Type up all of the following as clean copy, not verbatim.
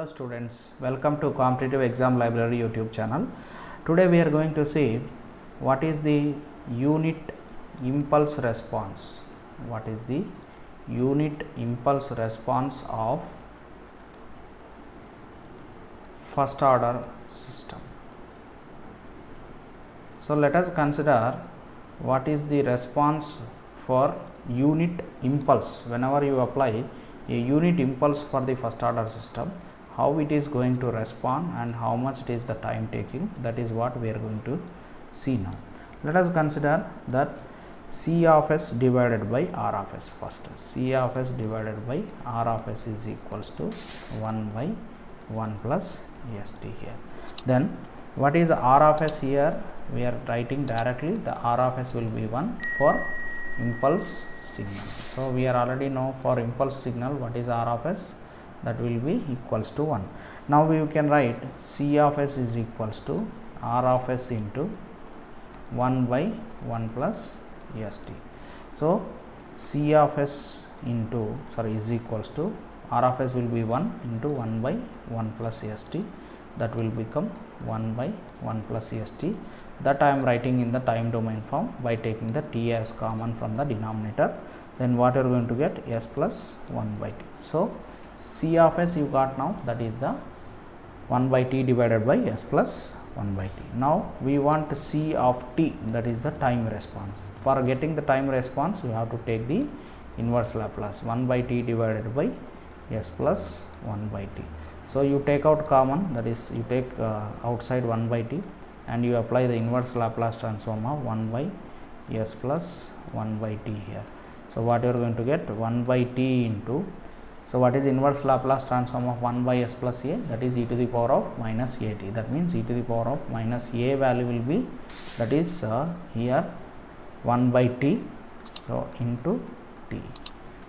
Hello students, welcome to Competitive Exam Library YouTube channel. Today we are going to see what is the unit impulse response. What is the unit impulse response of first order system. So let us consider what is the response for unit impulse. Whenever you apply a unit impulse for the first order system, how it is going to respond and how much it is the time taking, that is what we are going to see now. Let us consider that C of s divided by R of s first. C of s divided by R of s is equals to 1 by 1 plus st here. Then what is R of s here? We are writing directly the R of s will be 1 for impulse signal. So we are already know for impulse signal what is R of s, that will be equals to 1. Now we can write C of s is equals to R of s into 1 by 1 plus st. So C of s into is equals to R of s will be 1 into 1 by 1 plus st, that will become 1 by 1 plus st. That I am writing in the time domain form by taking the t as common from the denominator. Then what you are going to get, s plus 1 by t. So C of s you got now, that is the 1 by t divided by s plus 1 by t. Now we want C of t, that is the time response. For getting the time response, you have to take the inverse Laplace, 1 by t divided by s plus 1 by t. So you take out common, that is you take outside 1 by t and you apply the inverse Laplace transform of 1 by s plus 1 by t here. So what you are going to get, 1 by t into, so what is inverse Laplace transform of 1 by s plus a, that is e to the power of minus a t. That means e to the power of minus a value will be, that is here 1 by t, so into t.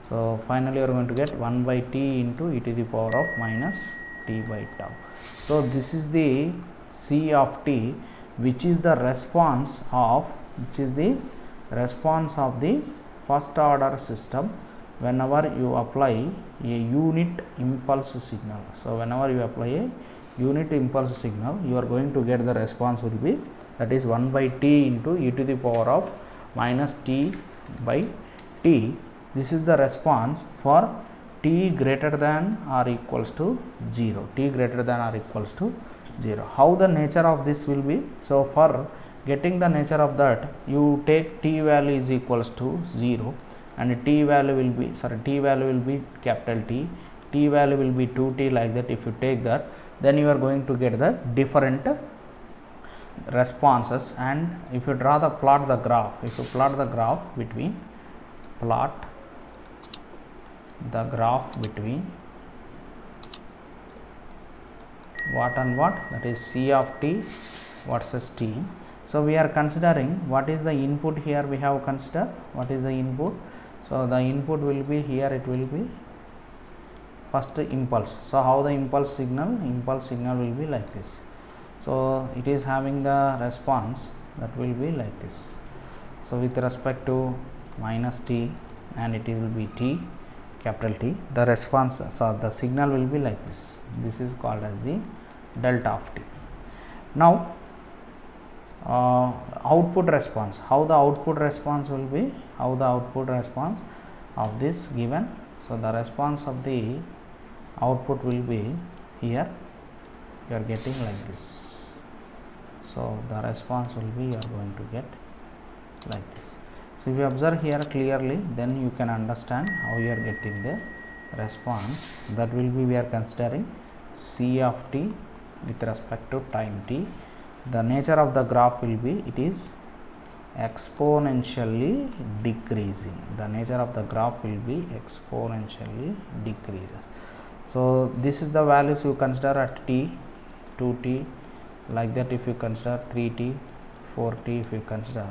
So finally you are going to get 1 by t into e to the power of minus t by tau. So this is the C of t, which is the response of the first order system whenever you apply a unit impulse signal. So whenever you apply a unit impulse signal, you are going to get the response will be, that is 1 by t into e to the power of minus t by t. This is the response for t greater than or equals to 0, t greater than or equals to 0. How the nature of this will be? So for getting the nature of that, you take t value is equals to 0 and t value will be capital T, t value will be 2t, like that. If you take that, then you are going to get the different responses. And if you plot the graph between what and what, that is C of t versus t. So we are considering what is the input here. We have considered what is the input. So the input will be here, it will be first impulse. So how the impulse signal will be like this. So it is having the response that will be like this. So with respect to minus t and it will be t, capital T, the response, so the signal will be like this. This is called as the delta of t. Now output response, how the output response will be, how the output response of this given. So the response of the output will be here, you are getting like this. So the response will be, you are going to get like this. So if you observe here clearly, then you can understand how you are getting the response. That will be, we are considering C of t with respect to time t. The nature of the graph will be, it is exponentially decreasing. The nature of the graph will be exponentially decreases. So this is the values you consider at t, 2t, like that. If you consider 3t, 4t, if you consider,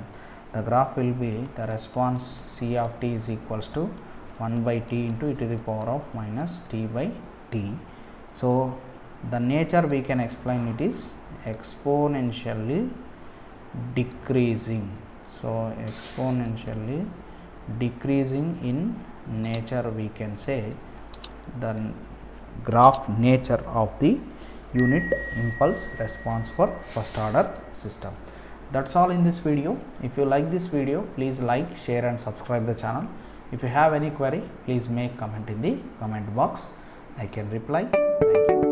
the graph will be, the response C of t is equals to 1 by t into e to the power of minus t by t. So the nature we can explain, it is exponentially decreasing. So exponentially decreasing in nature, we can say the graph nature of the unit impulse response for first order system. That's all in this video. If you like this video, please like, share and subscribe the channel. If you have any query, please make comment in the comment box. I can reply. Thank you.